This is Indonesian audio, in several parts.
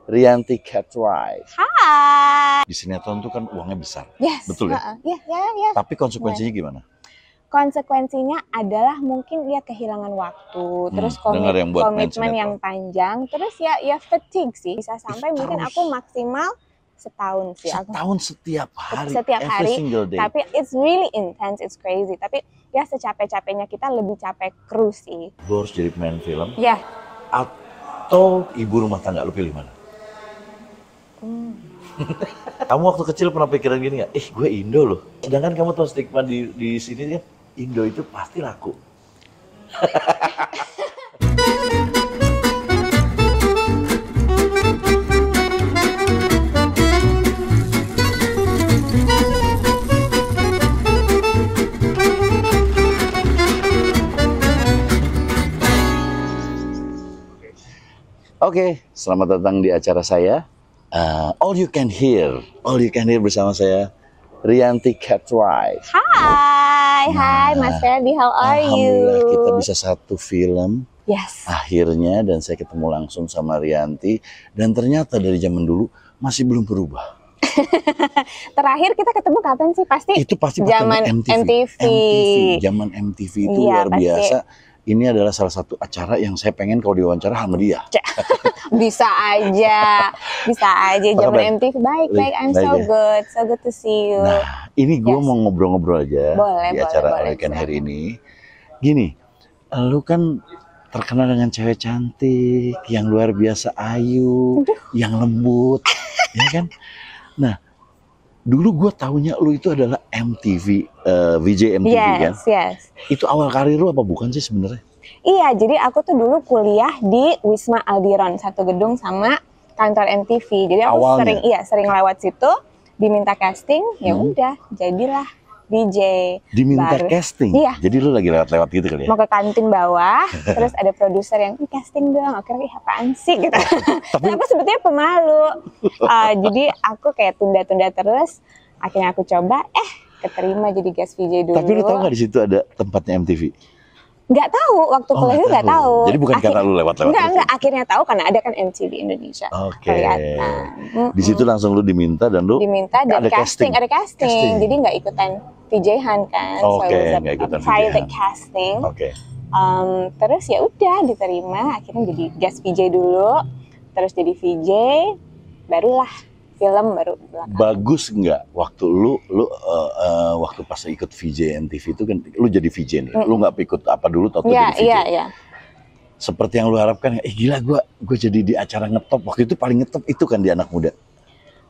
Rianti Cartwright. Hai. Di sinetron tuh kan uangnya besar. Yes. Betul ya? Ya. Tapi konsekuensinya gimana? Konsekuensinya adalah mungkin dia kehilangan waktu, terus komitmen yang panjang, terus ya fatigue sih. Bisa sampai mungkin aku maksimal setahun sih. Setahun setiap hari. Setiap hari. Single day. Tapi it's really intense, it's crazy. Tapi ya secapek-capeknya kita lebih capek kru sih. Lu harus jadi pemain film? Ya. Atau ibu rumah tangga, lu pilih mana? Kamu waktu kecil pernah pikiran gini nggak? Gue Indo loh. Sedangkan kamu tahu stigma di sini kan Indo itu pasti laku. Oke, selamat datang di acara saya. All You Can Hear bersama saya, Rianti Cartwright. Hai Mas Ferdi, how are you? Alhamdulillah kita bisa satu film. Yes. Akhirnya, dan saya ketemu langsung sama Rianti, dan ternyata dari zaman dulu masih belum berubah. Terakhir kita ketemu kapan sih? Pasti zaman MTV. Zaman MTV itu luar biasa. Ini adalah salah satu acara yang saya pengen kalau diwawancara sama dia. Bisa aja zaman MTV. Baik, I'm so good to see you. Nah, ini gue mau ngobrol-ngobrol aja di acara All You Can Hear ini. Gini, lu kan terkenal dengan cewek cantik, yang luar biasa ayu, yang lembut, ya kan? Nah, dulu gue taunya lu itu adalah MTV, VJ MTV kan? Yes. Itu awal karir lu apa bukan sih sebenarnya? Iya, jadi aku tuh dulu kuliah di Wisma Aldiron, satu gedung sama kantor MTV. Jadi aku sering lewat situ, diminta casting, ya udah, jadilah VJ. Diminta casting? Iya. Jadi lu lagi lewat-lewat gitu kali ya? Mau ke kantin bawah, terus ada produser yang casting dong. Akhirnya apaan sih gitu. Tapi aku sebetulnya pemalu. Jadi aku kayak tunda-tunda terus. Akhirnya aku coba, keterima jadi guest VJ dulu. Tapi lu tahu nggak di situ ada tempatnya MTV? Nggak tahu, waktu kuliah nggak tahu. Jadi bukan karena lu lewat-lewat? Enggak, akhirnya tahu karena ada kan MTV Indonesia. Oke. Di situ langsung lu diminta dan ada casting. Jadi nggak ikutan VJ-han kan. Oke, nggak ikutan private casting. Oke. Terus ya udah diterima, akhirnya jadi guest VJ dulu, terus jadi VJ, barulah film baru belakang. Bagus nggak waktu lu waktu pas ikut VJ MTV itu kan lu jadi VJ nih, lu nggak ikut apa dulu atau jadi VJ? Iya. Seperti yang lu harapkan, gila gue jadi di acara ngetop, waktu itu paling ngetop itu kan di anak muda.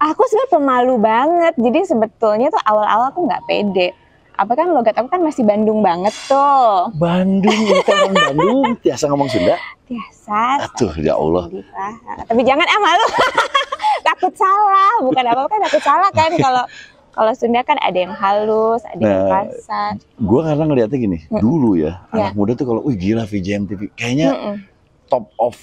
Aku sebenarnya pemalu banget, jadi sebetulnya tuh awal-awal aku nggak pede. Apa kan logat aku kan masih Bandung banget tuh. Bandung, orang Bandung, biasa ngomong Sunda? Biasa. Aduh, ya Allah. Tapi jangan malu. Takut salah, bukan apa-apa kan takut salah kan. Kalau Sunda kan ada yang halus, ada yang kasar. Gue karena ngeliatnya gini, dulu ya, anak muda tuh kalau, gila VJ MTV, kayaknya top of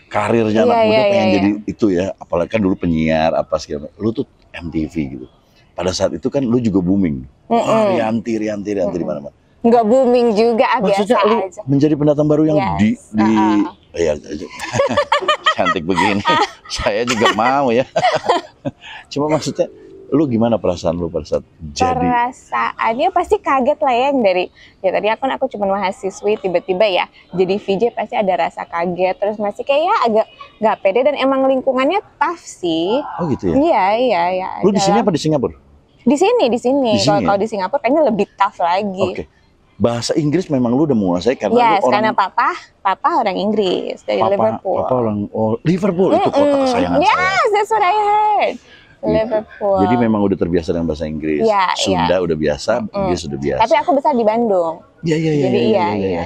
karirnya anak muda pengen jadi itu ya. Apalagi kan dulu penyiar, apa segala. Lu tuh MTV gitu. Pada saat itu kan lu juga booming. Rianti di mana-mana. Nggak booming juga, maksudnya biasa lu aja. Menjadi pendatang baru yang ya, cantik begini. Saya juga mau ya. Cuma maksudnya lu gimana perasaan lu pada saat jadi? Perasaannya pasti kaget lah ya, dari tadi aku cuma mahasiswi, tiba-tiba ya jadi VJ pasti ada rasa kaget, terus masih kayak agak nggak pede, dan emang lingkungannya tough sih. Oh gitu ya? Iya. Lu di sini apa di Singapura? Di sini. Kalau di Singapura kayaknya lebih tough lagi. Oke. Bahasa Inggris memang lu udah menguasai karena lu orang... karena papa orang Inggris dari Liverpool. Papa orang Liverpool, itu kota kesayangan saya. Yes, that's what I heard. Liverpool. Jadi memang udah terbiasa dengan bahasa Inggris. Sunda udah biasa, Inggris udah biasa. Tapi aku besar di Bandung. Iya.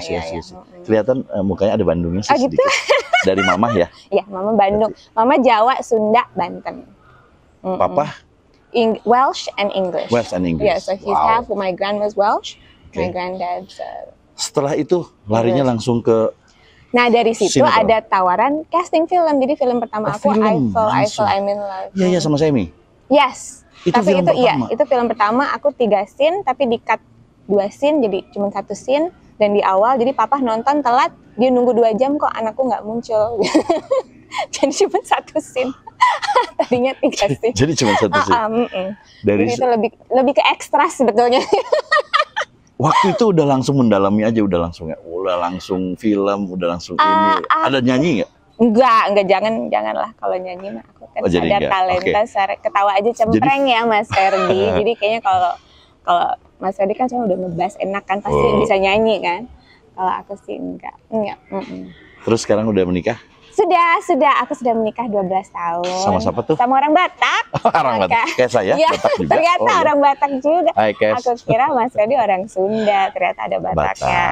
Kelihatan mukanya ada Bandungnya sih sedikit. Dari mama ya? Iya, mama Bandung. Mama Jawa, Sunda, Banten. Papa? Welsh and English. Yeah, so he's half. My grandma's Welsh, my granddad's. Setelah itu larinya langsung ke. Nah dari situ ada tawaran casting film. Jadi film pertama aku Eiffel, I'm in Love. Iya sama Semi. Yes. Tapi itu film pertama. Aku 3 scene tapi di cut 2 scene jadi cuma 1 scene. Dan di awal jadi papa nonton telat, dia nunggu 2 jam kok anakku nggak muncul. Jadi cuma 1 scene. Tadinya 3 scene. Jadi cuma 1 scene. Dari Jadi itu lebih ke ekstra sebetulnya. waktu itu udah langsung mendalami aja, udah langsung film, udah langsung ini. Ada nyanyi nggak? Enggak, janganlah kalau nyanyi mah aku kan sadar talenta, ketawa aja cempreng ya Mas Ferdi. Jadi kayaknya kalau Mas Ferdi kan cuma udah ngebas enak kan pasti bisa nyanyi kan. Kalau aku sih enggak. Terus sekarang udah menikah? Sudah, aku sudah menikah 12 tahun. Sama siapa tuh? Sama orang Batak. Orang Batak, kayak saya, ya, Batak juga. Ternyata orang Batak juga. Hai, aku kira Mas Ferdi orang Sunda, ternyata ada Bataknya.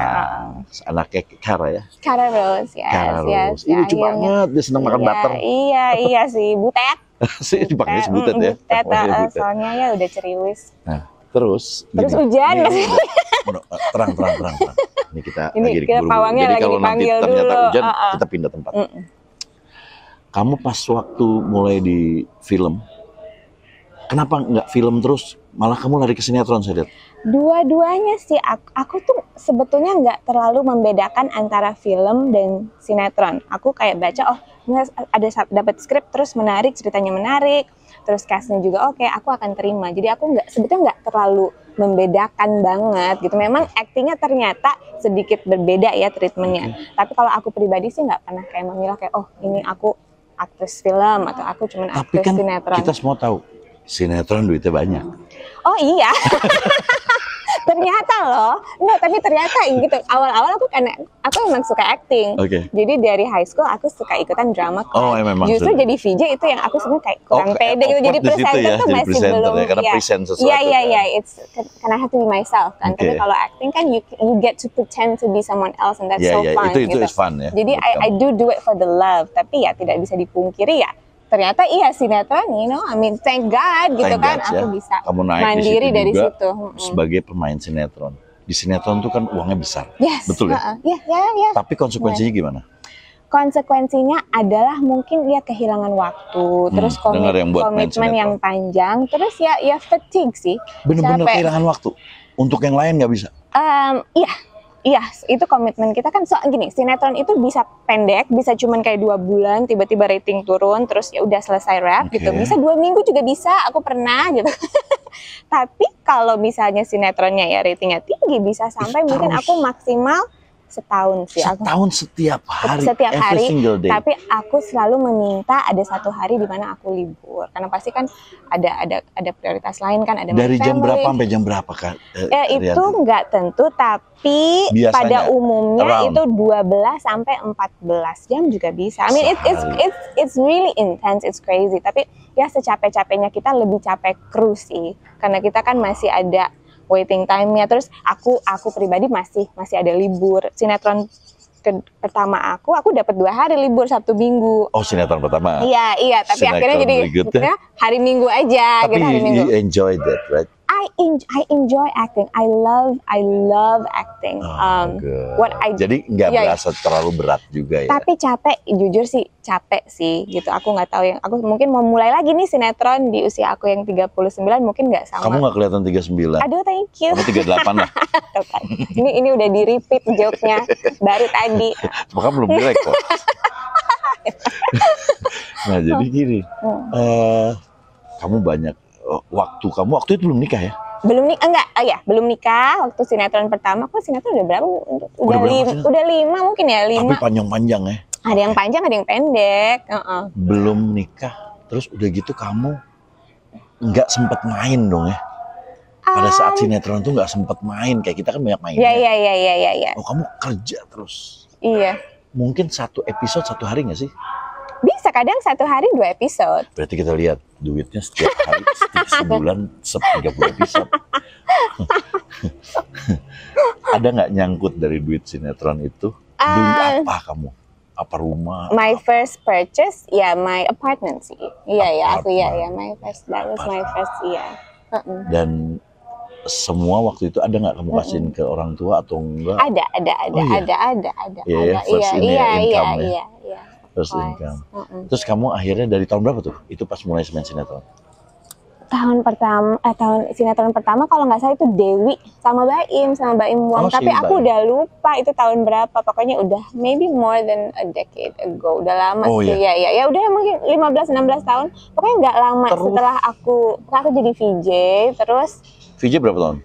Anaknya Kara ya? Kara Rose, yes. Ini lucu banget, dia senang makan butter. Iya sih, butet. Sih dipanggilnya butet ya? Butet, soalnya ya udah ceriwis. Nah, terus hujan masih. Terang. Ini kita lagi buru-buru. Jadi kalau nanti ternyata dulu. hujan, kita pindah tempat. Kamu pas waktu mulai di film, kenapa nggak film terus? Malah kamu lari ke sinetron, saya lihat. Dua-duanya sih, aku tuh sebetulnya nggak terlalu membedakan antara film dan sinetron. Aku kayak baca, ada dapat skrip terus menarik, ceritanya menarik, terus castnya juga oke, aku akan terima. Jadi aku sebetulnya nggak terlalu membedakan banget gitu. Memang aktingnya ternyata sedikit berbeda ya treatmentnya. Tapi kalau aku pribadi sih nggak pernah kayak memilah kayak ini aku aktris film atau aku cuma aktris sinetron. Tapi kan kita semua tahu sinetron duitnya banyak. Oh iya. Ternyata loh, tapi ternyata gitu. Awal-awal aku memang suka acting. Jadi dari high school aku suka ikutan drama. Memang. Justru jadi VJ itu yang aku sebenarnya kayak kurang pede gitu. Jadi presenter tuh masih belum. Karena present sesuatu. Iya. Karena I have to be myself kan. Tapi kalau acting kan you get to pretend to be someone else and that's so fun. Itu is fun ya. Jadi I do it for the love. Tapi ya tidak bisa dipungkiri ya. Ternyata iya sinetron, thank God gitu kan, aku bisa mandiri dari situ. Sebagai pemain sinetron, di sinetron tuh kan uangnya besar, betul ya? Iya. Tapi konsekuensinya gimana? Konsekuensinya adalah mungkin dia kehilangan waktu, terus komitmen yang panjang, terus ya fatigue sih. Bener-bener kehilangan waktu, untuk yang lain nggak bisa? Iya, itu komitmen kita kan gini, sinetron itu bisa pendek, bisa cuman kayak 2 bulan, tiba-tiba rating turun, terus ya udah selesai wrap gitu. Bisa 2 minggu juga bisa, aku pernah gitu. Tapi kalau misalnya sinetronnya ya ratingnya tinggi, bisa sampai mungkin aku maksimal setahun sih. Setahun setiap hari, setiap hari. Single day. Tapi aku selalu meminta ada 1 hari di mana aku libur, karena pasti kan ada prioritas lain kan, ada dari jam berapa sampai jam berapa kan? Itu nggak tentu, tapi biasanya, pada umumnya itu 12 sampai 14 jam juga bisa. It's really intense, it's crazy. Tapi ya secapek-capeknya kita lebih capek kru sih, karena kita kan masih ada waiting time-nya. Terus aku pribadi masih ada libur. Sinetron pertama aku dapat 2 hari libur, Sabtu Minggu. Sinetron pertama. Iya, tapi sinetron akhirnya jadi hari Minggu aja. Tapi hari Minggu. You enjoy that, right? I enjoy acting. I love acting. Jadi nggak berasa terlalu berat juga ya. Tapi capek, jujur sih capek sih gitu. Aku nggak tahu aku mungkin mau mulai lagi nih sinetron di usia aku yang 39 mungkin nggak sama. Kamu nggak kelihatan 39. Aduh, thank you. Kamu 38 lah. ini udah di repeat joke-nya baru tadi. Maka belum direkod. Nah jadi gini, kamu banyak waktu itu belum nikah ya? Belum nikah. Waktu sinetron pertama, aku sinetron udah berapa? Udah 5 mungkin ya, 5. Tapi panjang-panjang ya? Ada yang panjang, ada yang pendek. Belum nikah, terus udah gitu kamu nggak sempet main dong ya? Pada saat sinetron tuh nggak sempet main, kayak kita kan banyak main. Iya. Kamu kerja terus? Iya. Mungkin 1 episode 1 hari nggak sih? Bisa, kadang 1 hari 2 episode. Berarti kita lihat duitnya setiap hari, setiap sebulan 30 episode. Ada nggak nyangkut dari duit sinetron itu? Beli apa kamu? Apa rumah? My first purchase, my apartment sih. Iya, my first, that was my first, Dan semua waktu itu ada nggak kamu kasihin ke orang tua atau enggak? Ada. Iya. First income. Terus kamu akhirnya dari tahun berapa tuh? Itu pas mulai main sinetron? tahun sinetron pertama kalau nggak salah itu Dewi sama Baim Wong, tapi aku udah lupa itu tahun berapa, pokoknya udah maybe more than a decade ago, udah lama sih. Ya udah mungkin 15-16 tahun, pokoknya nggak lama. Terus setelah aku jadi VJ, terus VJ berapa tahun?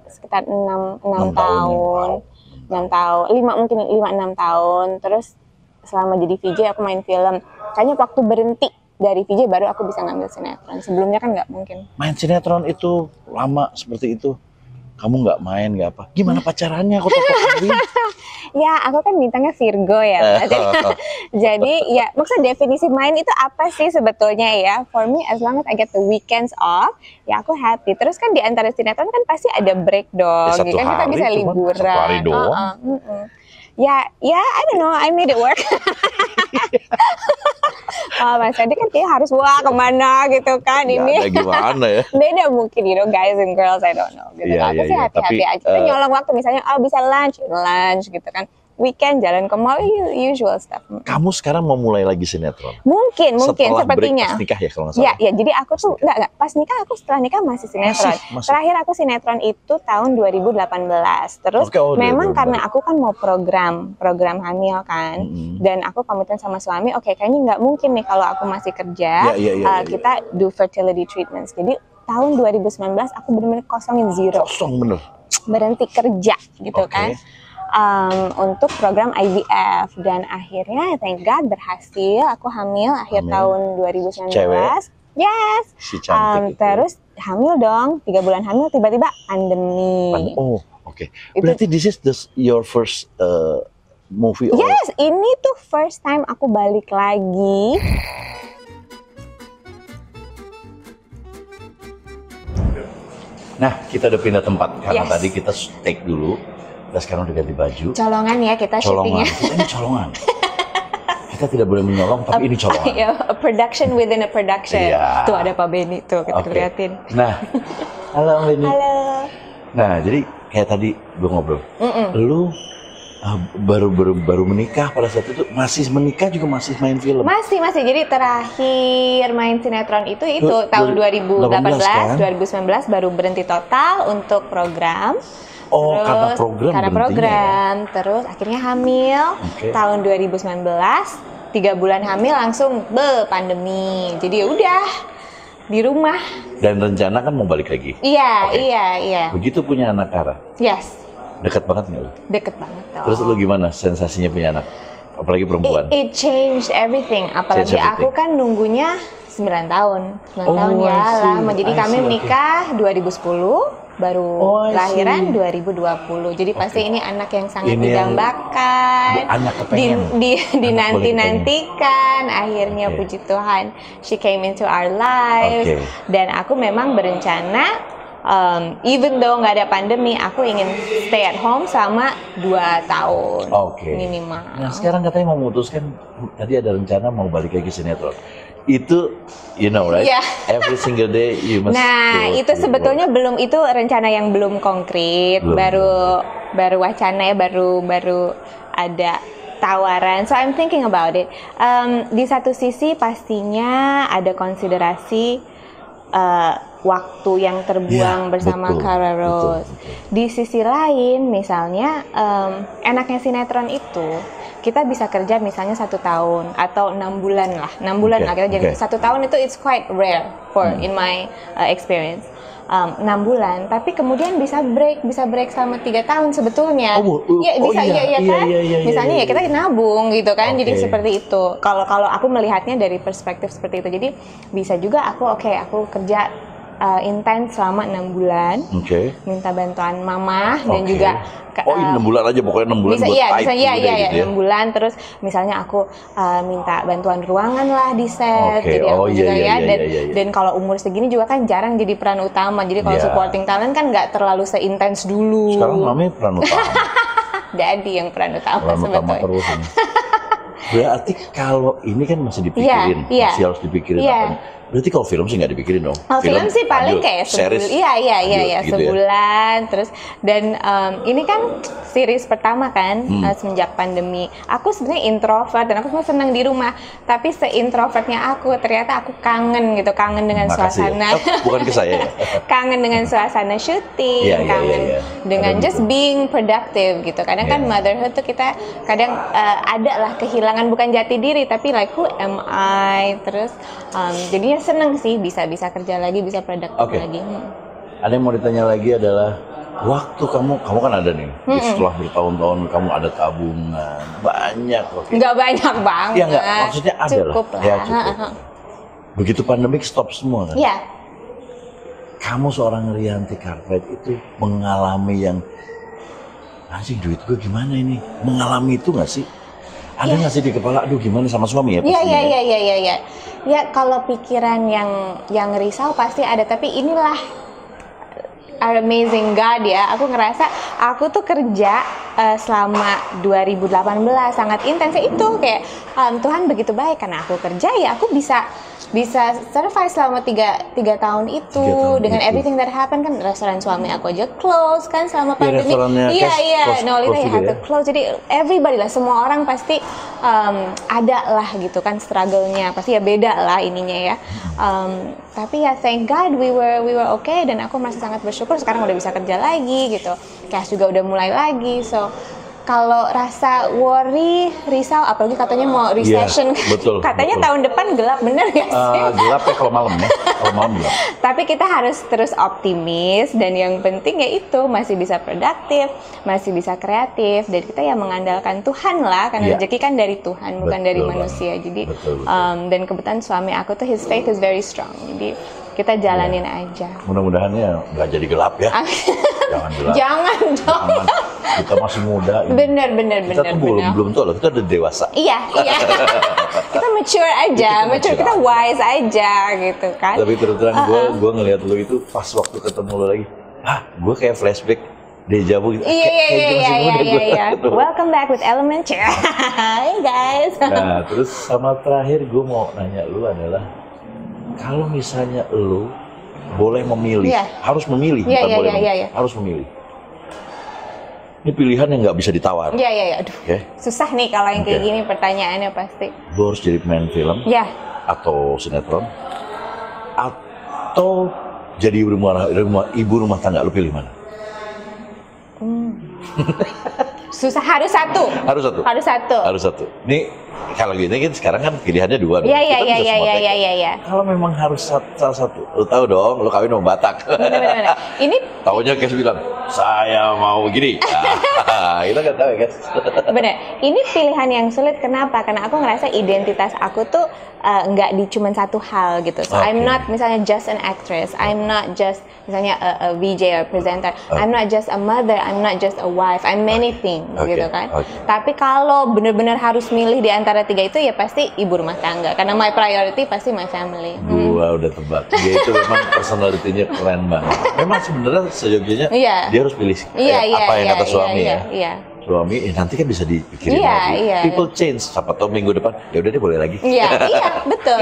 Sekitar 6 tahun. 6 tahun, 5-6 tahun. Terus selama jadi VJ aku main film. Kayaknya waktu berhenti dari VJ baru aku bisa ngambil sinetron. Sebelumnya kan nggak mungkin. Main sinetron itu lama seperti itu, kamu nggak main nggak apa? Gimana pacarannya? Aku takut kawin. Ya, aku kan bintangnya Virgo ya. Jadi ya, maksudnya definisi main itu apa sih sebetulnya ya? For me, as long as I get the weekends off, ya aku happy. Terus kan di antara sinetron kan pasti ada break dong. Ya, kan kita bisa liburan. 1 hari doang. Ya, I don't know, I made it work. Mas Adi kan kayak harus kemana gitu kan. Nggak ini ada gimana ya. Beda mungkin, guys and girls, I don't know gitu. Aku sih hati-hati aja. Kita nyolong waktu, misalnya bisa lunch gitu kan. Weekend jalan ke mall, usual stuff. Kamu sekarang mau mulai lagi sinetron? Mungkin setelah sepertinya. Break pas nikah ya kalau nggak salah. Ya, jadi aku tuh enggak pas nikah, aku setelah nikah masih sinetron. Masih. Terakhir aku sinetron itu tahun 2018. Terus memang karena aku kan mau program hamil kan, dan aku komitmen sama suami, kayaknya nggak mungkin nih kalau aku masih kerja, kita do fertility treatments. Jadi tahun 2019 aku benar-benar kosongin zero. Kosong bener. Berhenti kerja gitu kan. Untuk program IVF, dan akhirnya thank God berhasil, aku hamil akhir tahun 2019. Cewek? Yes. Si cantik terus hamil dong, 3 bulan hamil, tiba-tiba pandemi. Berarti this is your first movie? Yes, ini tuh first time aku balik lagi. Nah, kita udah pindah tempat karena tadi kita take dulu. Kita sekarang udah ganti baju. Colongan ya kita syutingnya. Kita ini colongan. Kita tidak boleh menyolong, tapi ini colongan. A production within a production. Tuh ada Pak Benny tuh, kita liatin. Nah, halo Benny. Halo. Nah, jadi kayak tadi gue ngobrol. Lu baru menikah pada saat itu, masih menikah juga masih main film? Masih. Jadi terakhir main sinetron itu tahun 2018, kan? 2019 baru berhenti total untuk program. Karena program, terus akhirnya hamil tahun 2019, 3 bulan hamil langsung pandemi. Jadi udah di rumah. Dan rencana kan mau balik lagi? Iya. Begitu punya anak Kara? Yes. Deket banget nggak lu? Deket banget. Terus lu gimana sensasinya punya anak? Apalagi perempuan? It changed everything. Apalagi aku kan nunggunya 9 tahun. 9 tahun ya lama. Jadi kami menikah 2010. Baru lahiran 2020, jadi pasti ini anak yang sangat didambakan, dinanti-nantikan. Akhirnya puji Tuhan, she came into our lives. Dan aku memang berencana, even though nggak ada pandemi, aku ingin stay at home selama 2 tahun minimal. Nah sekarang katanya mau memutuskan, tadi ada rencana mau balik lagi sinetron. Itu, you know right? Every single day you must. Nah, itu sebetulnya belum, itu rencana yang belum konkret, baru wacana ya, baru ada tawaran. So I'm thinking about it. Di satu sisi pastinya ada konsiderasi waktu yang terbuang bersama Kara Rose. Di sisi lain, misalnya enaknya sinetron itu kita bisa kerja misalnya 1 tahun atau 6 bulan lah, 6 bulan lah kita jadi 1 tahun itu it's quite rare in my experience. 6 bulan, tapi kemudian bisa break selama 3 tahun sebetulnya. Misalnya ya kita nabung gitu kan, jadi seperti itu. Kalau aku melihatnya dari perspektif seperti itu, jadi bisa juga aku kerja intens selama 6 bulan, minta bantuan mama dan juga 6 bulan aja, pokoknya 6 bulan bisa 6 bulan. Terus misalnya aku minta bantuan ruangan lah di set, jadi aku juga dan kalau umur segini juga kan jarang jadi peran utama, jadi kalau supporting talent kan nggak terlalu seintens dulu. Sekarang mami peran utama. Jadi yang peran utama sebetulnya. Terus ini. Berarti kalau ini kan masih dipikirin, masih harus dipikirin. Berarti kalau film sih nggak dipikirin dong? Oh, film sih paling lanjut, kayak series, iya, gitu sebulan terus dan ini kan series pertama kan semenjak pandemi. Aku sebenarnya introvert dan aku semua senang di rumah. Tapi se-introvertnya aku ternyata aku kangen dengan suasana. Bukan ke saya ya. Kangen dengan suasana syuting, kangen dengan just being productive gitu. Kadang kan motherhood tuh kita kadang ada lah kehilangan bukan jati diri tapi like who am I terus jadinya seneng sih bisa kerja lagi, bisa produktif lagi. Ada yang mau ditanya lagi adalah waktu kamu kan ada nih setelah bertahun-tahun kamu ada tabungan banyak. Nggak banyak banget. Iya nggak, maksudnya ada cukup lah. Ya, cukup. Begitu pandemik stop semua kan? Iya. Kamu seorang Rianti Cartwright itu mengalami yang anjing duit gue gimana ini? Mengalami itu nggak sih? Ada nggak sih di kepala? Aduh gimana sama suami ya? Iya. Ya kalau pikiran yang risau pasti ada, tapi inilah amazing God ya. Aku ngerasa aku tuh kerja selama 2018 sangat intens itu kayak Tuhan begitu baik karena aku kerja ya aku bisa survive selama 3 tahun itu dengan everything that happened kan restoran suami aku aja close kan selama pandemi. Iya, no only had to close. Jadi everybody lah semua orang pasti ada lah gitu kan struggle-nya. Pasti ya beda lah ininya ya. Tapi ya thank God we were okay dan aku masih sangat bersyukur sekarang udah bisa kerja lagi gitu. Cash juga udah mulai lagi. So kalau rasa worry, risau, apalagi katanya mau recession, katanya betul. Tahun depan gelap, bener gak sih? Gelap ya kalau malam ya, kalau malam gelap. Tapi kita harus terus optimis dan yang penting ya itu masih bisa produktif, masih bisa kreatif dan kita ya mengandalkan Tuhan lah karena rezeki kan dari Tuhan bukan dari manusia. Jadi dan kebetulan suami aku tuh his faith is very strong. Jadi kita jalanin aja. Mudah-mudahan ya nggak jadi gelap ya. Jangan gelap. Jangan dong. Kita masih muda. Bener. Kita tuh belum tua loh, kita udah dewasa. Iya. Kita mature aja, kita wise aja gitu kan. Tapi terus terang gue ngelihat lo itu pas waktu ketemu lo lagi, gue kayak flashback deja vu gitu. Iya. Welcome back with Element. Hey guys. Nah terus sama terakhir gue mau nanya lu adalah kalau misalnya lu boleh memilih, harus memilih, bukan boleh memilih, harus memilih. Ini pilihan yang nggak bisa ditawar. Iya. Aduh, susah nih kalau yang kayak gini pertanyaannya pasti. Lu harus jadi pemain film, atau sinetron, atau jadi ibu rumah tangga. Lu pilih mana? Susah, harus satu. Harus satu. Nih kalau gini kan sekarang kan pilihannya dua. Iya. Kalau memang harus salah satu, lu tahu dong, lu kawin sama Batak. Bener. Ini tahunya Kes bilang, saya mau gini. Kita nggak tahu ya Kes. Bener. Ini pilihan yang sulit. Kenapa? Karena aku ngerasa identitas aku tuh nggak di cuma satu hal gitu. So I'm not misalnya just an actress. I'm not just misalnya a VJ or presenter. I'm not just a mother. I'm not just a wife. I'm many things gitu kan. Tapi kalau bener-bener harus milih di antara tiga itu ya pasti ibu rumah tangga. Karena my priority pasti my family. Gua udah tebak. Dia itu memang personality-nya keren banget. Memang sebenarnya seyogianya dia harus pilih apa yang kata suami ya. Suami, nanti kan bisa dipikirin lagi. People change. Siapa tahu minggu depan, ya udah deh boleh lagi. Iya, betul.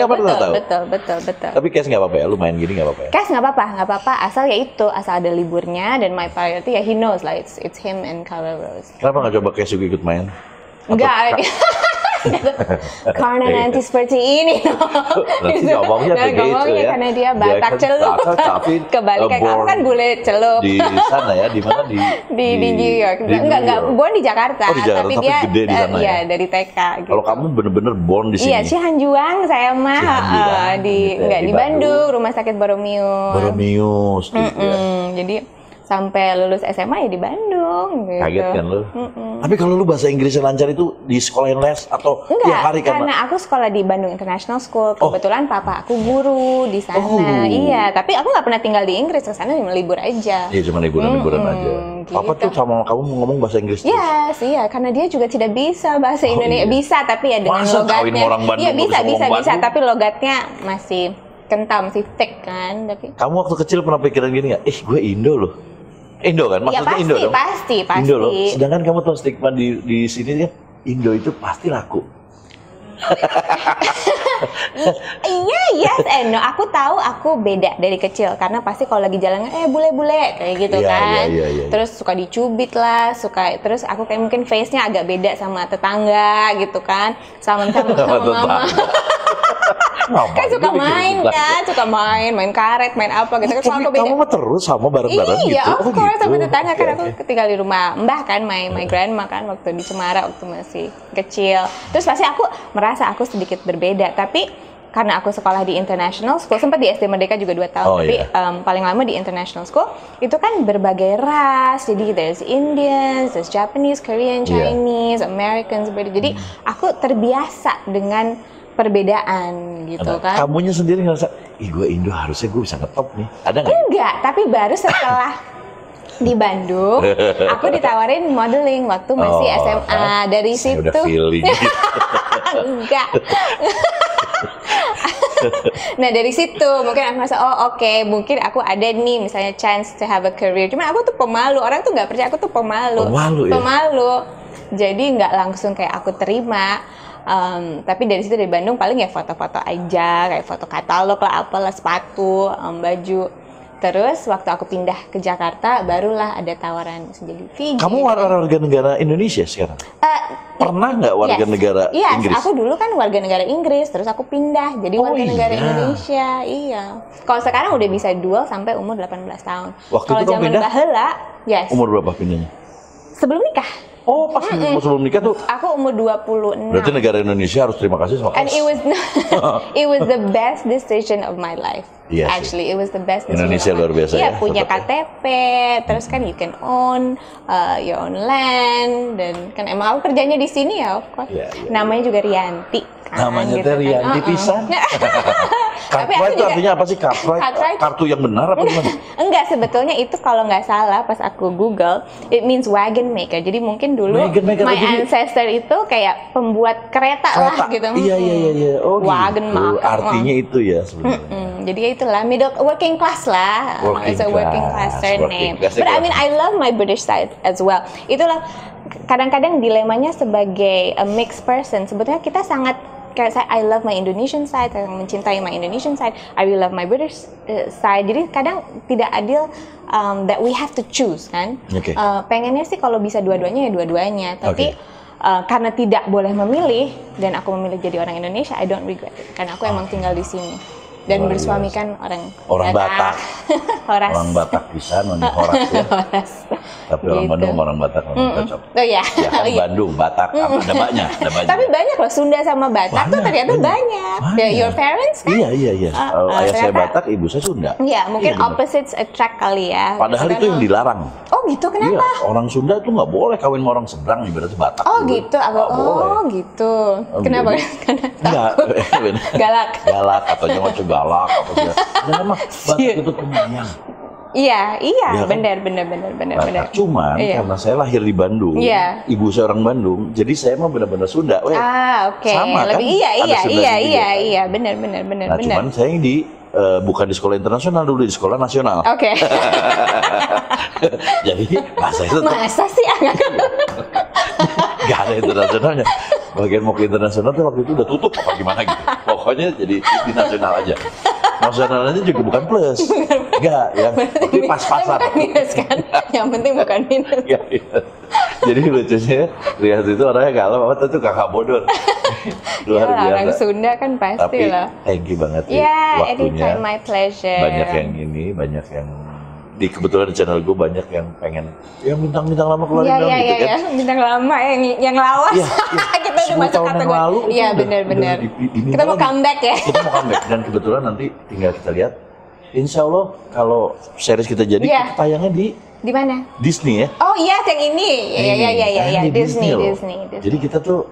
Betul. Tapi Kes nggak apa-apa ya, lu main gini nggak apa-apa ya? Kes nggak apa-apa. Asal ada liburnya dan my priority ya he knows lah, it's him and Color Rose. Kenapa nggak coba Kes juga ikut main? Enggak. Karena nanti seperti ini. Nanti ngomongnya begitu ya. Karena dia Batak celup. Tapi kebalikan kamu kan bule celup. Di sana ya, di mana di New York. Enggak, born di Jakarta. Oh, di Jakarta, tapi dia gede di sana ya. Dari TK gitu. Kalau kamu bener-bener born di sini. Iya, Cihanjuang saya mah di Bandung, Rumah Sakit Boromius. Jadi sampai lulus SMA ya di Bandung gitu. Kaget kan lu? Tapi kalau lu bahasa Inggrisnya lancar itu di sekolahin les atau tiap hari karena aku sekolah di Bandung International School. Kebetulan papa aku guru di sana. Iya, tapi aku nggak pernah tinggal di Inggris, ke sana cuma libur aja. Iya, cuma liburan aja. Gitu. Papa tuh sama kamu ngomong bahasa Inggris terus? Iya, karena dia juga tidak bisa bahasa Indonesia. Bisa, tapi ya dengan logatnya. Iya, bisa, tapi logatnya masih kental, masih thick kan. Tapi kamu waktu kecil pernah pikiran gini nggak? Gue Indo loh. Indo kan? Maksudnya Indo dong? Pasti. Indo loh. Sedangkan kamu tahu stigma di sini kan, Indo itu pasti laku. Yes and no. Aku tahu aku beda dari kecil karena pasti kalau lagi jalan bule-bule kayak gitu kan. Terus suka dicubit lah, terus aku kayak mungkin face-nya agak beda sama tetangga gitu kan. Sama mama. Kan suka main karet, main apa gitu kan. Soalnya beda. Kamu mah terus sama bareng-bareng gitu. Iya, of course sama tetangga kan aku tinggal di rumah Mbah kan, my grandma kan waktu di Cemara waktu masih kecil. Terus pasti aku merasa aku sedikit berbeda, tapi karena aku sekolah di international school, sempat di SD Merdeka juga 2 tahun, tapi paling lama di international school, itu kan berbagai ras, jadi there's Indians, there's Japanese, Korean, Chinese, Americans, jadi aku terbiasa dengan perbedaan gitu kan. Kamunya sendiri ngerasa, gue Indo harusnya gue bisa ngetop nih, ada nggak? Enggak, tapi baru setelah di Bandung, aku ditawarin modeling waktu masih SMA, dari situ. Udah feeling. Enggak. Nah dari situ mungkin aku merasa oke, mungkin aku ada nih misalnya chance to have a career. Cuman aku tuh pemalu, orang tuh nggak percaya aku tuh pemalu. Pemalu. Jadi nggak langsung kayak aku terima. Tapi dari situ dari Bandung paling ya foto-foto aja, kayak foto katalog lah, apalah, sepatu, baju. Terus waktu aku pindah ke Jakarta, barulah ada tawaran jadi VJ. Kamu warga negara Indonesia sekarang? Pernah nggak warga negara Inggris? Aku dulu kan warga negara Inggris, terus aku pindah jadi warga negara Indonesia. Iya. Kalau sekarang udah bisa dual sampai umur 18 tahun. Kalau zaman baheula, umur berapa pindahnya? Sebelum nikah. Oh, pas sebelum nikah tuh? Aku umur 26. Berarti negara Indonesia harus terima kasih sama kamu. And it was the best decision of my life. Yes, actually, it was the best decision. Indonesia luar biasa ya. Iya, punya KTP, terus kan you can own your own land, dan kan emang aku kerjanya di sini ya, of course. Namanya juga Rianti. Namanya gitu Rianti pisan. Kartu itu artinya apa sih? Kartu yang benar apa gimana? Enggak, sebetulnya itu kalau nggak salah pas aku Google, it means wagon maker. Jadi mungkin dulu my ancestor itu kayak pembuat kereta lah gitu. Iya. Oh, wagon maker. Artinya itu ya sebenarnya. Jadi itulah working class lah. It's a working class surname. But I mean I love my British side as well. Itulah kadang-kadang dilemanya sebagai a mixed person. Sebetulnya kita sangat kayak I love my Indonesian side, saya mencintai my Indonesian side, I really love my British side. Jadi kadang tidak adil that we have to choose kan. Pengennya sih kalau bisa dua-duanya ya dua-duanya, tapi karena tidak boleh memilih dan aku memilih jadi orang Indonesia, I don't regret it karena aku emang tinggal di sini dan bersuamikan orang Batak. Orang Batak bisa horas ya. Tapi orang Bandung sama orang Batak memang cocok. Oh iya. Bandung, Batak, ada banyak. Tapi banyak loh, Sunda sama Batak tuh ternyata banyak. Your parents kan? Iya. Ayah saya Batak, ibu saya Sunda. Iya, mungkin opposites attract kali ya. Padahal itu yang dilarang. Oh gitu, kenapa? Iya, orang Sunda tuh nggak boleh kawin sama orang seberang, ibaratnya Batak. Oh gitu, gitu. Kenapa? Karena takut. Galak, katanya macam galak. Padahal mah Batak itu penyayang. Iya, benar. Cuman karena saya lahir di Bandung, ibu saya orang Bandung, jadi saya mah benar-benar Sunda. Oke. Sama kan? Iya, benar. Nah, cuman saya bukan di sekolah internasional dulu, di sekolah nasional. Oke. Jadi bahasa itu masa sih nggak ada internasionalnya. Bagian mau ke internasional tuh waktu itu udah tutup apa gimana gitu. Pokoknya jadi di nasional aja. Nasionalnya juga bukan plus. Enggak, tapi pas-pasan. Minus kan? Yang penting bukan minus. Iya. Jadi lucunya Rias itu orangnya galau, apa tuh kakak bodor. Luar biasa. Orang Sunda kan pasti lah. Tapi thank you banget waktunya. Anytime, my pleasure. Banyak yang kebetulan di channel gue banyak yang pengen bintang-bintang lama keluarin gitu kan. Iya, bintang lama yang lawas. Kita udah masuk kategori. Iya, benar. Kita mau comeback ya. Kita mau comeback dan kebetulan nanti tinggal kita lihat. Insya Allah kalau series kita jadi kita tayangnya di mana? Disney ya. Oh iya, yang ini. Iya. Disney. Jadi kita tuh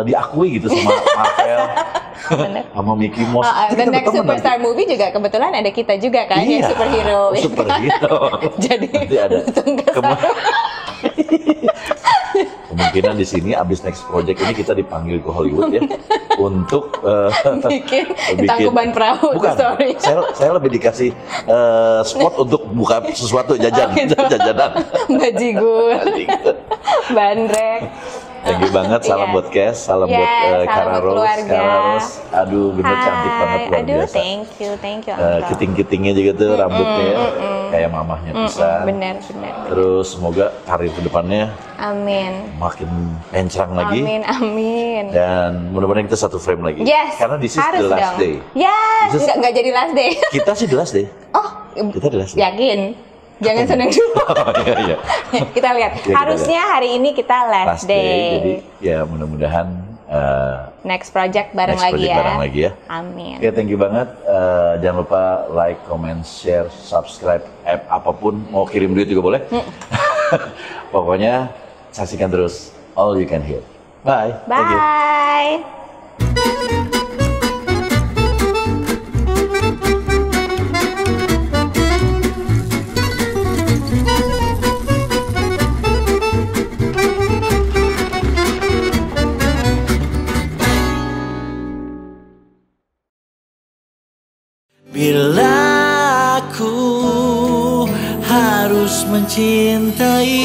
diakui gitu sama Marvel. Sama Mickey Mouse. The next superstar movie juga kebetulan ada kita juga kan, yang superhero. Jadi ada kemungkinan di sini abis next project ini kita dipanggil ke Hollywood ya untuk bikin Tangkuban Perahu. Bukan, saya lebih dikasih spot untuk buka sesuatu jajanan. Bajigur, bandrek. Thank you banget, salam buat Kes, salam buat Kara Rose. Aduh, bener cantik banget, luar biasa. Thank you. Kiting-kitingnya juga tuh rambutnya kayak mamahnya bisa. Bener. Terus semoga karir kedepannya makin pencrang lagi. Amin. Dan mudah-mudahan kita satu frame lagi. Yes. Karena this is the last day. Yes. Nggak jadi last day. Kita sih the last day. Oh, kita the last day. Yakin? Jangan seneng dulu. Iya. Kita lihat. Harusnya hari ini kita last day. Jadi ya mudah-mudahan next project bareng lagi ya. Amin. Oke, thank you banget. Jangan lupa like, comment, share, subscribe, app apapun. Mau kirim duit juga boleh. Pokoknya saksikan terus All You Can Hear. Bye. Thank you. Bila aku harus mencintai,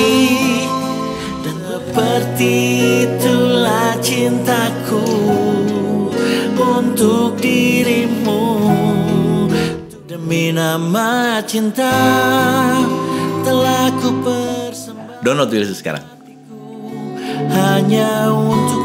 dan seperti itulah cintaku untuk dirimu. Demi nama cinta telah ku persembahkan. Download dulu sekarang. Hanya untuk